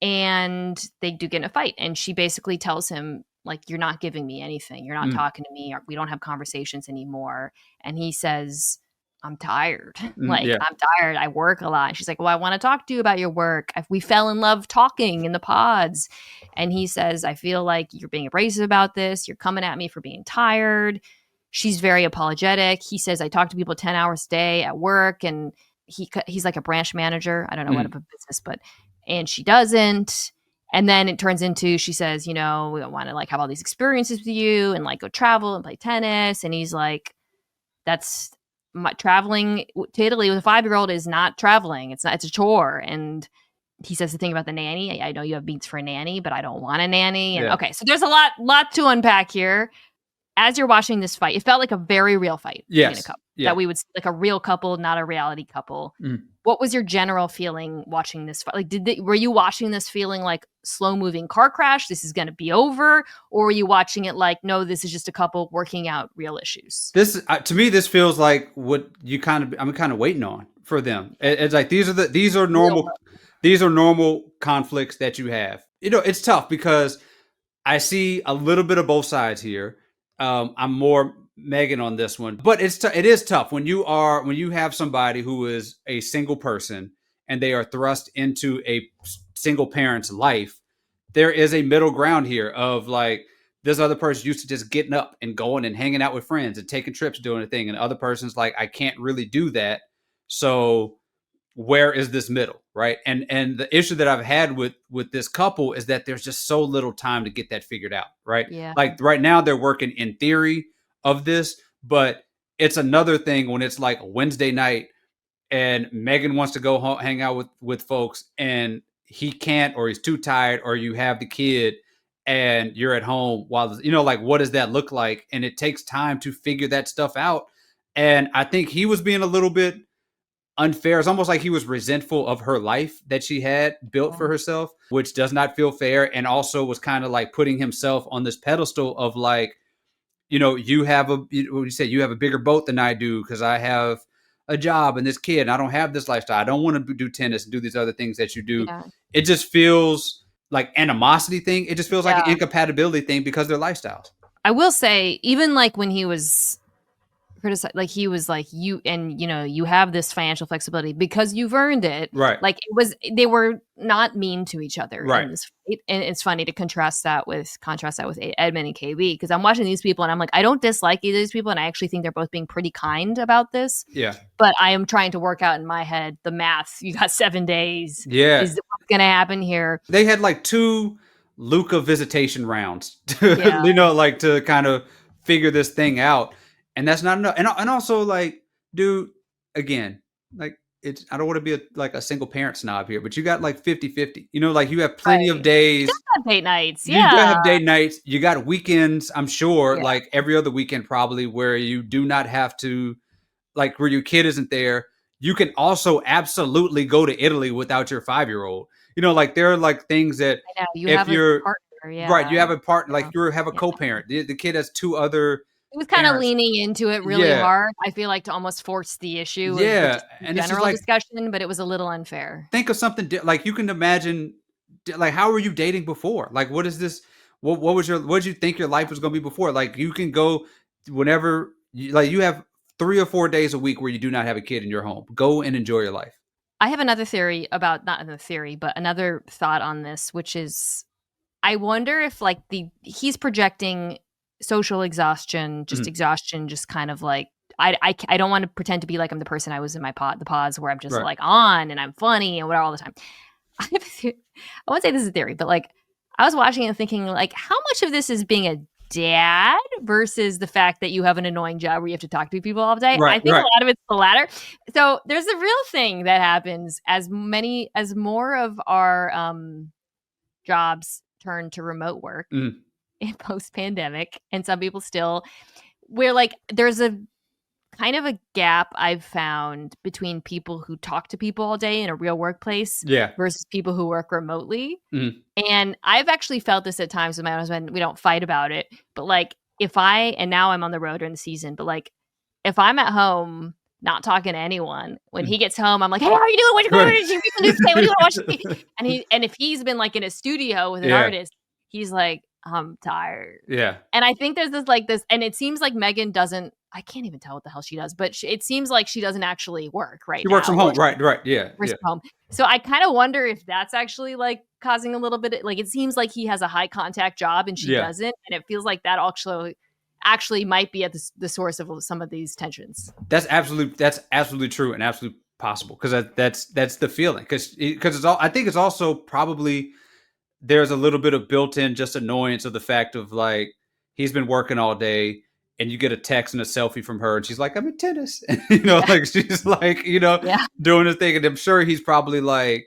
Yeah. And they do get in a fight. And she basically tells him, like, you're not giving me anything. You're not talking to me. We don't have conversations anymore. And he says, I'm tired. I'm tired. I work a lot. And she's like, well, I want to talk to you about your work. We fell in love talking in the pods. And he says, I feel like you're being abrasive about this. You're coming at me for being tired. She's very apologetic. He says, I talk to people 10 hours a day at work. And he's like a branch manager. I don't know what of a business, and she doesn't. And then it turns into, she says, we want to like have all these experiences with you and like go travel and play tennis. And he's like, that's traveling to Italy with a 5-year-old is not traveling. It's a chore. And he says the thing about the nanny. I know you have beats for a nanny, but I don't want a nanny. And okay, so there's a lot to unpack here. As you're watching this fight, it felt like a very real fight between a couple that we would see, like a real couple, not a reality couple. What was your general feeling watching this fight? Like, were you watching this feeling like slow moving car crash? This is going to be over, or were you watching it like, no, this is just a couple working out real issues? This to me, this feels like what I'm kind of waiting on for them. It's like these are normal conflicts that you have. It's tough because I see a little bit of both sides here. I'm more Megan on this one, but it is tough when you have somebody who is a single person and they are thrust into a single parent's life. There is a middle ground here of like, this other person used to just getting up and going and hanging out with friends and taking trips, doing a thing. And the other person's like, I can't really do that. So where is this middle? Right. And the issue that I've had with this couple is that there's just so little time to get that figured out. Right. Yeah. Like right now they're working in theory of this, but it's another thing when it's like Wednesday night and Megan wants to go home, hang out with folks, and he can't, or he's too tired, or you have the kid and you're at home while, like, what does that look like? And it takes time to figure that stuff out. And I think he was being a little bit unfair. It's almost like he was resentful of her life that she had built for herself, which does not feel fair. And also was kind of like putting himself on this pedestal of like, you have a bigger boat than I do because I have a job and this kid and I don't have this lifestyle. I don't want to do tennis and do these other things that you do. Yeah. It just feels like animosity thing. It just feels like an incompatibility thing because of their lifestyles. I will say, even like when he was criticized, like he was like, you have this financial flexibility because you've earned it. Right. Like they were not mean to each other. Right. In this fight. And it's funny to contrast that with Edmond and KB, because I'm watching these people and I'm like, I don't dislike either of these people. And I actually think they're both being pretty kind about this. Yeah. But I am trying to work out in my head the math. You got 7 days. Yeah. Is what's going to happen here? They had like 2 Luca visitation rounds, like to kind of figure this thing out. And that's not enough. And also, like, dude, again, like, I don't want to be a single parent snob here, but you got like 50-50. Like you have plenty of days. You have date nights. You do have date nights. You got weekends, I'm sure, like every other weekend probably, where you do not have to, like, where your kid isn't there. You can also absolutely go to Italy without your 5-year-old. Like there are like things that you have a partner, right, you have a partner, like you have a co-parent. The kid has 2 other It was kind of parents. leaning into it really hard. I feel like to almost force the issue of the And it's just general like, discussion, but it was a little unfair. think of something like you can imagine, like how were you dating before? Like what is this? What was what did you think your life was going to be before? Like you can go whenever like you have 3 or 4 days a week where you do not have a kid in your home. Go and enjoy your life. I have another theory about, not a theory, but another thought on this, which is I wonder if like he's projecting social exhaustion, just exhaustion, just kind of like I don't want to pretend to be like I'm the person I was in the pods where I'm just like on and I'm funny and whatever all the time. I won't say this is a theory, but like I was watching it and thinking like how much of this is being a dad versus the fact that you have an annoying job where you have to talk to people all day. I think a lot of it's the latter. So there's a real thing that happens as more of our jobs turn to remote work in post-pandemic, and some people still, where like there's a kind of a gap I've found between people who talk to people all day in a real workplace versus people who work remotely. And I've actually felt this at times with my husband. We don't fight about it, but like and now I'm on the road during the season, but like if I'm at home not talking to anyone, when he gets home, I'm like, hey, how are you doing? What you going to do? What do you want to watch? And if he's been like in a studio with an artist, he's like, I'm tired. Yeah. And I think there's this, and it seems like Megan doesn't, I can't even tell what the hell she does, but it seems like she doesn't actually work right now. She works from home. Right. Yeah. Works from home. So I kind of wonder if that's actually like causing a little bit, like it seems like he has a high contact job and she doesn't. And it feels like that actually might be at the source of some of these tensions. That's absolutely true and absolutely possible. Cause that's the feeling. Cause it's all, I think it's also probably, there's a little bit of built-in just annoyance of the fact of like, he's been working all day and you get a text and a selfie from her and she's like, I'm in tennis. And, like she's like, doing his thing. And I'm sure he's probably like,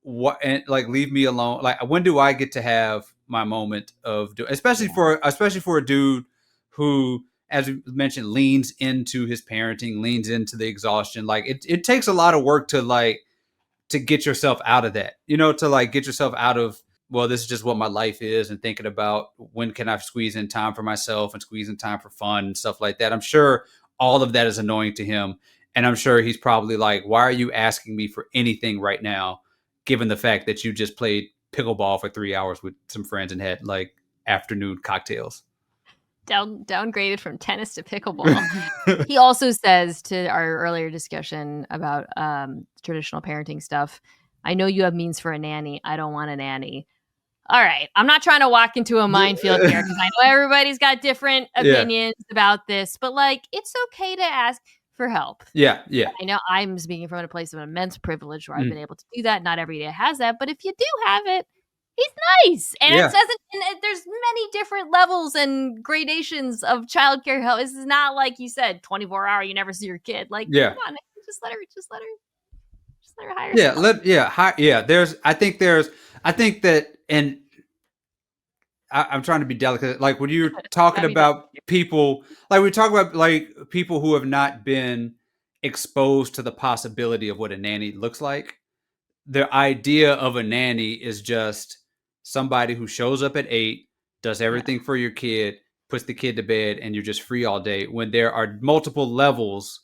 what, and like, leave me alone. Like, when do I get to have my moment of especially for a dude who, as we mentioned, leans into his parenting, leans into the exhaustion. Like it takes a lot of work to get yourself out of that, to like get yourself out of, well, this is just what my life is, and thinking about when can I squeeze in time for myself and squeeze in time for fun and stuff like that. I'm sure all of that is annoying to him. And I'm sure he's probably like, why are you asking me for anything right now, given the fact that you just played pickleball for 3 hours with some friends and had like afternoon cocktails? Downgraded from tennis to pickleball. He also says, to our earlier discussion about traditional parenting stuff, I know you have means for a nanny. I don't want a nanny. All right. I'm not trying to walk into a minefield here because I know everybody's got different opinions about this, but like, it's okay to ask for help. Yeah. I know I'm speaking from a place of immense privilege where I've been able to do that. Not every day has that, but if you do have it, he's nice. And it doesn't, and there's many different levels and gradations of childcare help. This is not like you said, 24-hour, you never see your kid. Like, come on, just let her hire. I think that, and I'm trying to be delicate. Like when you're talking about people, like we talk about like people who have not been exposed to the possibility of what a nanny looks like. The idea of a nanny is just somebody who shows up at 8, does everything for your kid, puts the kid to bed, and you're just free all day. When there are multiple levels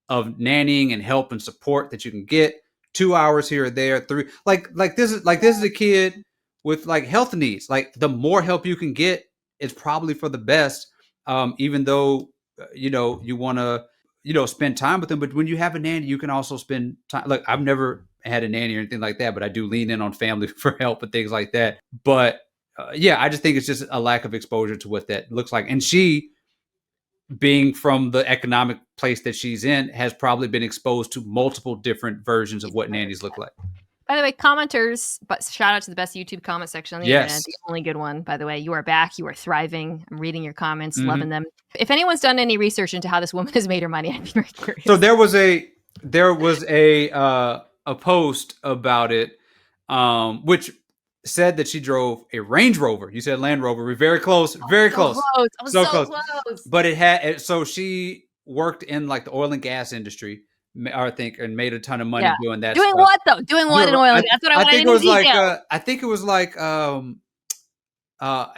of nannying and help and support that you can get, 2 hours here or there, 3, like this is a kid with like health needs. Like the more help you can get, it's probably for the best. Even though, you want to, spend time with them. But when you have a nanny, you can also spend time. Look, I've never had a nanny or anything like that, but I do lean in on family for help and things like that. But I just think it's just a lack of exposure to what that looks like. And she, being from the economic place that she's in, has probably been exposed to multiple different versions of what nannies look like. By the way, commenters, but shout out to the best YouTube comment section on the internet. The only good one, by the way. You are back. You are thriving. I'm reading your comments, loving them. If anyone's done any research into how this woman has made her money, I'd be very curious. So there was a post about it, which said that she drove a Range Rover. You said Land Rover. We're very close. Very close. I was so close. But it had, so she worked in like the oil and gas industry, I think, and made a ton of money doing that. Doing stuff. what though? Doing what in oil and gas? That's what I wanted to know. I think it was like,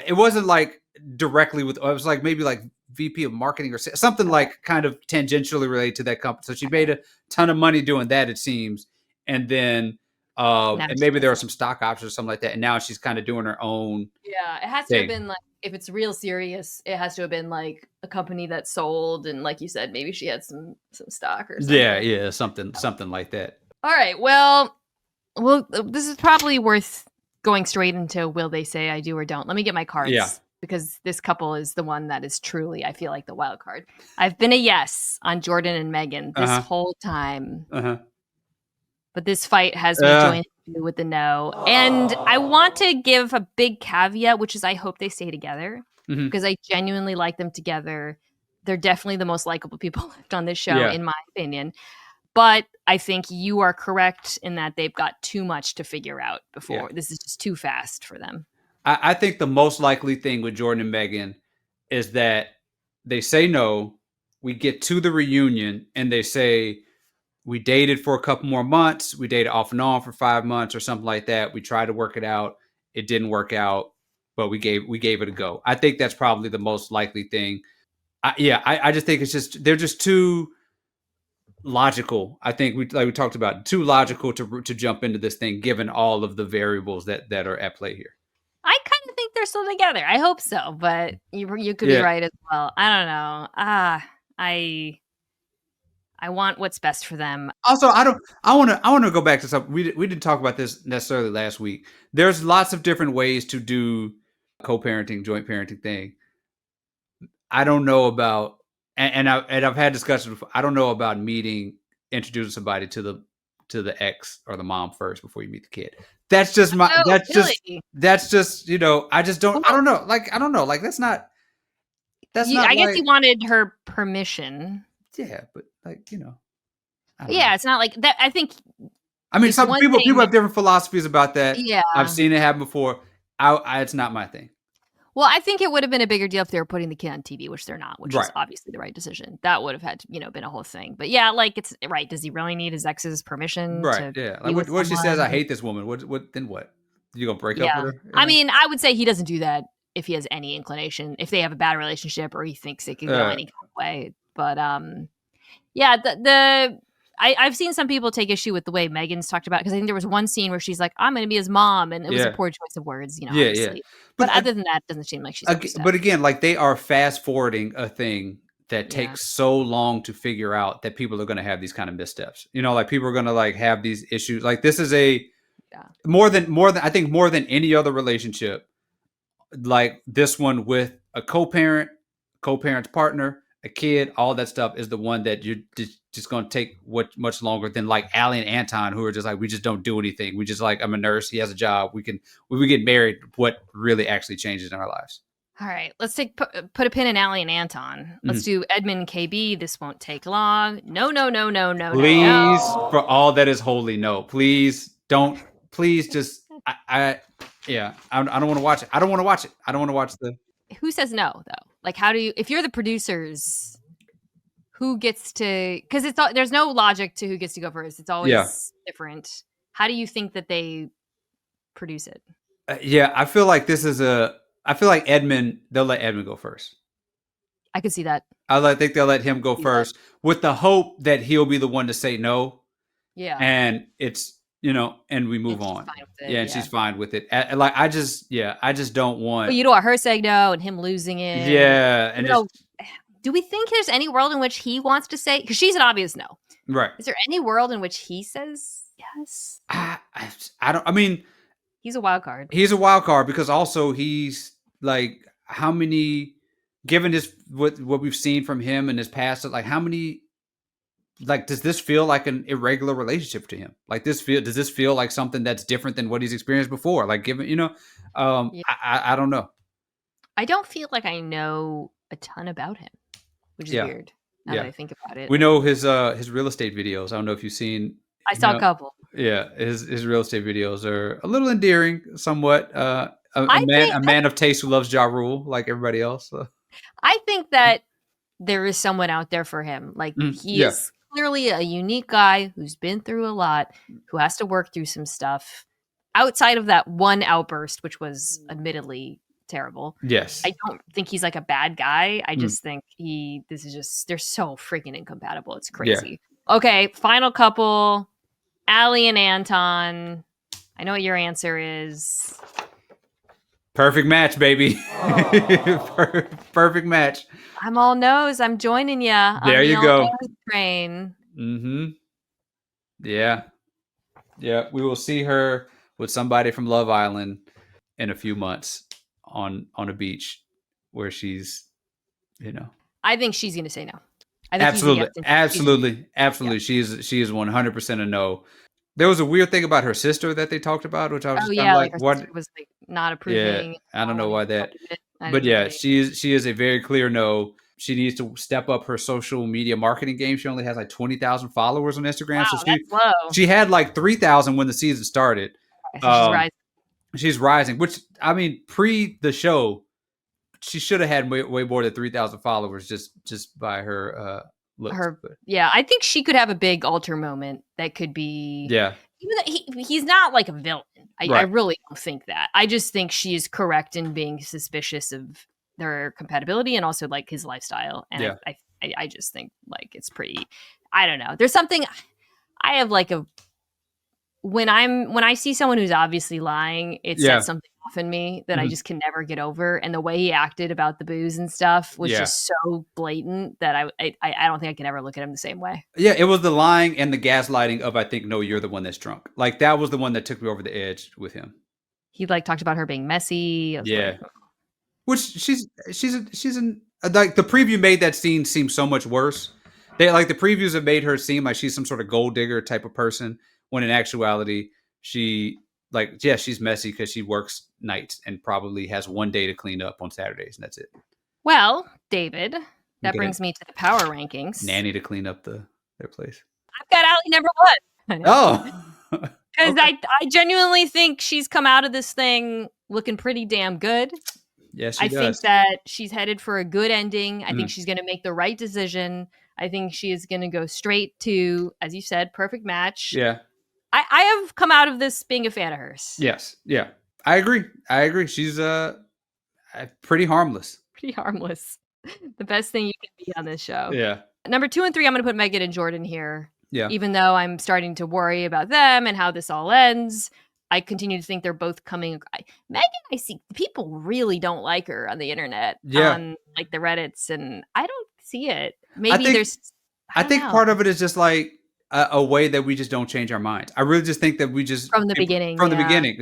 it wasn't like directly with, it was like maybe like VP of marketing or something like kind of tangentially related to that company. So she made a ton of money doing that, it seems. And then and maybe there were some stock options or something like that. And now she's kind of doing her own. Yeah, it has to have been like, if it's real serious, it has to have been like a company that sold, and like you said, maybe she had some stock or something. Yeah, something like that. All right, well, this is probably worth going straight into will they say I do or don't. Let me get my cards because this couple is the one that is truly, I feel like, the wild card. I've been a yes on Jordan and Megan this whole time. But this fight has me joining you with the no. And I want to give a big caveat, which is I hope they stay together because I genuinely like them together. They're definitely the most likable people left on this show, in my opinion. But I think you are correct in that they've got too much to figure out before. Yeah. This is just too fast for them. I think the most likely thing with Jordan and Megan is that they say no, we get to the reunion, and they say, we dated for a couple more months. We dated off and on for 5 months or something like that. We tried to work it out. It didn't work out, but we gave it a go. I think that's probably the most likely thing. I just think they're just too logical. I think we talked about, too logical to jump into this thing, given all of the variables that are at play here. I kind of think they're still together. I hope so, but you could be right as well. I don't know. I want what's best for them. Also, I want to go back to something. We didn't talk about this necessarily last week. There's lots of different ways to do co-parenting, joint parenting thing. I don't know about, and I've had discussions before. I don't know about introducing somebody to the ex or the mom first before you meet the kid. That's just that's just, I just don't, I don't know. Like, that's not. I guess he wanted her permission. Yeah, but it's not like that. I think. I mean, some people have different philosophies about that. Yeah, I've seen it happen before. It's not my thing. Well, I think it would have been a bigger deal if they were putting the kid on TV, which they're not, which is obviously the right decision. That would have had to, been a whole thing. But yeah, like, it's right. Does he really need his ex's permission? Right. Yeah. Like what she says, I hate this woman. What? Then what? You gonna break up with her? I mean, I would say he doesn't do that if he has any inclination, if they have a bad relationship or he thinks it can go any kind of way. But I've seen some people take issue with the way Megan's talked about, because I think there was one scene where she's like, I'm going to be his mom, and it was a poor choice of words, obviously. But other than that, it doesn't seem like she's but again, like, they are fast forwarding a thing that takes so long to figure out that people are going to have these kind of missteps. Like, people are going to like have these issues. Like, this is more than I think more than any other relationship, like this one with a co-parent's partner, a kid, all that stuff is the one that you're just going to take much longer than like Ali and Anton, who are just like, we just don't do anything. We just like, I'm a nurse. He has a job. When we get married, what really actually changes in our lives. All right, let's put a pin in Ali and Anton. Let's do Edmond and KB. This won't take long. No. Please, for all that is holy, no. Please don't. Please just. I don't want to watch it. I don't want to watch it. I don't want to watch the. Who says no though? Like, how do you? If you're the producers, who gets to? Because there's no logic to who gets to go first. It's always different. How do you think that they produce it? I feel like I feel like they'll let Edmond go first. I could see that. I think they'll let him go first with the hope that he'll be the one to say no. Yeah. And it's, and we move on. And she's fine with it. I just don't want. Well, you don't want her saying no and him losing it. Yeah. And do we think there's any world in which he wants to say? Because she's an obvious no. Right. Is there any world in which he says yes? I don't. I mean, he's a wild card. He's a wild card because also he's like, how many, given what we've seen from him in his past, like how many, like, does this feel like an irregular relationship to him? Like, does this feel like something that's different than what he's experienced before? Like, given, I don't know. I don't feel like I know a ton about him, which is weird now that I think about it. We know his real estate videos. I don't know if you've seen. I saw a couple. Yeah, his real estate videos are a little endearing, somewhat. A man of taste who loves Ja Rule, like everybody else. So. I think that there is someone out there for him. Like, he is clearly a unique guy who's been through a lot, who has to work through some stuff outside of that one outburst, which was admittedly terrible. Yes. I don't think he's like a bad guy. I just think they're so freaking incompatible. It's crazy. Yeah. Okay, final couple, Ali and Anton. I know what your answer is. Perfect match, baby. Perfect match. I'm all nose. I'm joining you. There you go. Train. Mm-hmm. Yeah. Yeah. We will see her with somebody from Love Island in a few months on a beach where she's, I think she's gonna say no. I think absolutely. Yeah. She is 100% a no. There was a weird thing about her sister that they talked about, which I was just kind of like, her what? sister was like not approving. Yeah, I don't know why that. But yeah, she is a very clear no. She needs to step up her social media marketing game. She only has like 20,000 followers on Instagram. Wow, so that's low. She had like 3,000 when the season started. So she's rising. She's rising, which I mean, pre the show, she should have had way more than 3,000 followers just by her looks. I think she could have a big alter moment that could be. Yeah. Even though he's not like a villain. I really don't think that. I just think she is correct in being suspicious of their compatibility and also like his lifestyle. And I just think like it's pretty. I don't know. There's something I have like when I see someone who's obviously lying, it sets something off in me that I just can never get over. And the way he acted about the booze and stuff was just so blatant that I don't think I can ever look at him the same way. Yeah, it was the lying and the gaslighting of, I think, no, you're the one that's drunk. Like that was the one that took me over the edge with him. He like talked about her being messy. Yeah. Which she's like the preview made that scene seem so much worse. They like the previews have made her seem like she's some sort of gold digger type of person, when in actuality she's messy because she works nights and probably has one day to clean up on Saturdays, and that's it. Well, David, that brings me to the power rankings. Nanny to clean up their place. I've got Ali number 1. Oh. Because okay. I genuinely think she's come out of this thing looking pretty damn good. Yes, I think that she's headed for a good ending. I think she's going to make the right decision. I think she is going to go straight to, as you said, perfect match. Yeah. I have come out of this being a fan of hers. Yes. Yeah. I agree. She's pretty harmless. Pretty harmless. The best thing you can be on this show. Yeah. Number 2 and 3, I'm going to put Megan and Jordan here. Yeah. Even though I'm starting to worry about them and how this all ends, I continue to think they're both coming. Megan, I see people really don't like her on the internet, on like the Reddits, and I don't see it. Maybe I think part of it is just like a way that we just don't change our minds. I really just think that we just from the beginning.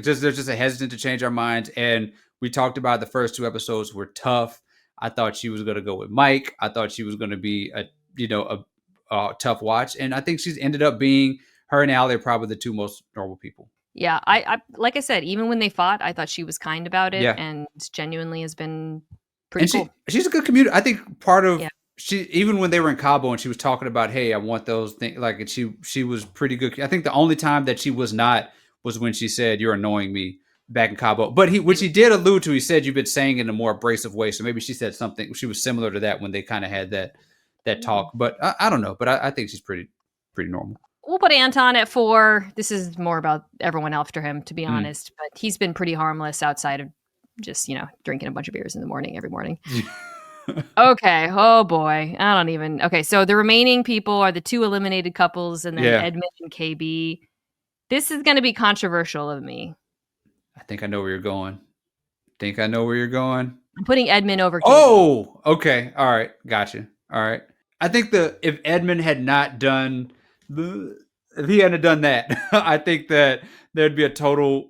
There's just a hesitant to change our minds, and we talked about the first 2 episodes were tough. I thought she was going to go with Mike. I thought she was going to be a tough watch, and I think she's ended up being, her and Ali are probably the 2 most normal people. Yeah, I like I said, even when they fought, I thought she was kind about it, and genuinely has been pretty cool. She's a good communicator. I think part of she, even when they were in Cabo and she was talking about, hey, I want those things, like, and she was pretty good. I think the only time that she was not was when she said, "You're annoying me," back in Cabo. But which he did allude to, he said, "You've been saying it in a more abrasive way." So maybe she said something. She was similar to that when they kind of had that talk. But I don't know. But I think she's pretty normal. We'll put Anton at 4. This is more about everyone after him, to be honest. But he's been pretty harmless outside of just, drinking a bunch of beers in the morning every morning. Okay. Oh, boy. Okay, so the remaining people are the 2 eliminated couples and then Edmond and KB. This is going to be controversial of me. I think I know where you're going. I'm putting Edmond over KB. Oh, okay. All right. Gotcha. All right. I think if Edmond had not done... if he hadn't done that, I think that there'd be a total.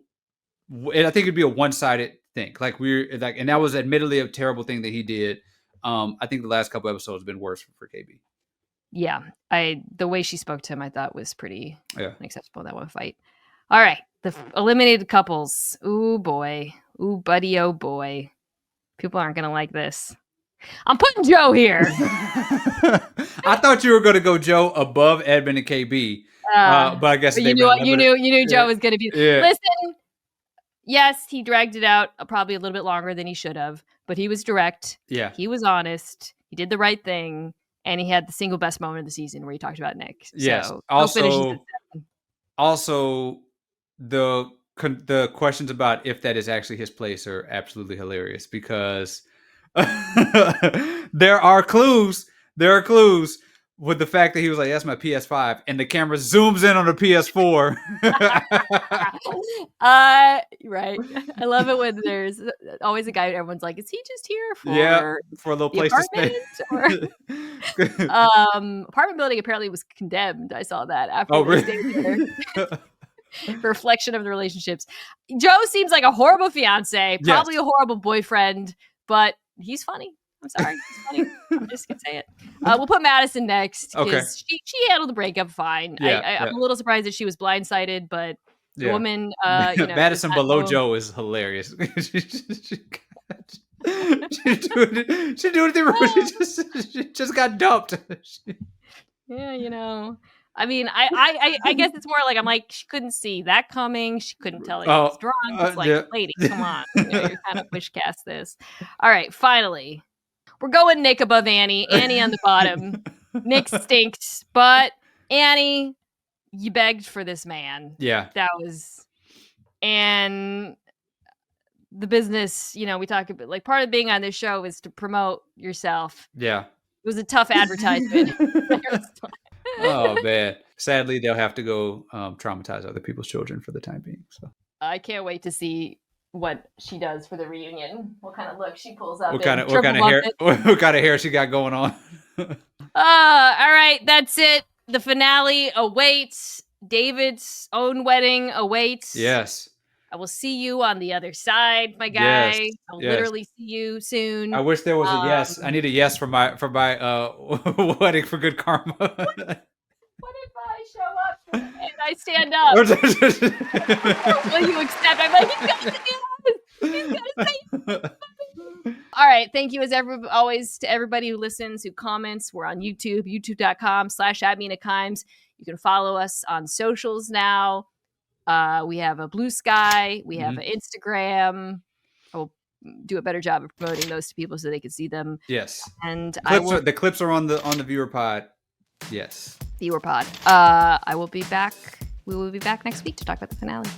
I think it'd be a one-sided thing. And that was admittedly a terrible thing that he did. I think the last couple episodes have been worse for KB. Yeah, the way she spoke to him, I thought was pretty unacceptable in that one fight. All right, the eliminated couples. Ooh boy, ooh buddy, oh boy. People aren't gonna like this. I'm putting Joe here. I thought you were going to go Joe above Edmond and KB, but I guess you knew Joe was going to be. Yeah. Listen, yes, he dragged it out probably a little bit longer than he should have, but he was direct. Yeah, he was honest. He did the right thing, and he had the single best moment of the season where he talked about Nick. Yes. So, also, the the questions about if that is actually his place are absolutely hilarious because there are clues. There are clues with the fact that he was like, "That's my PS5," and the camera zooms in on the PS4. Right. I love it when there's always a guy. Everyone's like, "Is he just here for a little place to stay?" Apartment building apparently was condemned. I saw that after they stayed there. Reflection of the relationships. Joe seems like a horrible fiance, probably a horrible boyfriend, but he's funny. I'm sorry, he's funny. I'm just gonna say it. We'll put Madison next because she handled the breakup fine. I'm a little surprised that she was blindsided, but the woman, Madison below Joe is hilarious. She do anything wrong. She just got dumped. Yeah, I mean, I guess it's more like I'm like she couldn't see that coming. She couldn't tell he was drunk. It's like, lady, come on, you're kind of wish cast this. All right, finally, we're going Nick above Annie. Annie on the bottom. Nick stinks, but Annie, you begged for this man. Yeah, that was, and the business. We talk about like part of being on this show is to promote yourself. Yeah, it was a tough advertisement. Oh man, sadly they'll have to go traumatize other people's children for the time being. So I can't wait to see what she does for the reunion. What kind of look she pulls up. What kind of hair? What kind of hair she got going on? All right, that's it. The finale awaits. David's own wedding awaits. Yes. I will see you on the other side, my guy. Yes. I'll literally see you soon. I wish there was a yes. I need a yes for my wedding for good karma. What if I show up and I stand up? Will you accept? I'm like, he's got to do this. He's got to say. All right. Thank you as always to everybody who listens, who comments. We're on YouTube, youtube.com/@MinaKimes. You can follow us on socials now. We have a Blue Sky. We have an Instagram. I will do a better job of promoting those to people so they can see them. Yes. And the clips are on the viewer pod. Yes. Viewer pod. I will be back. We will be back next week to talk about the finale.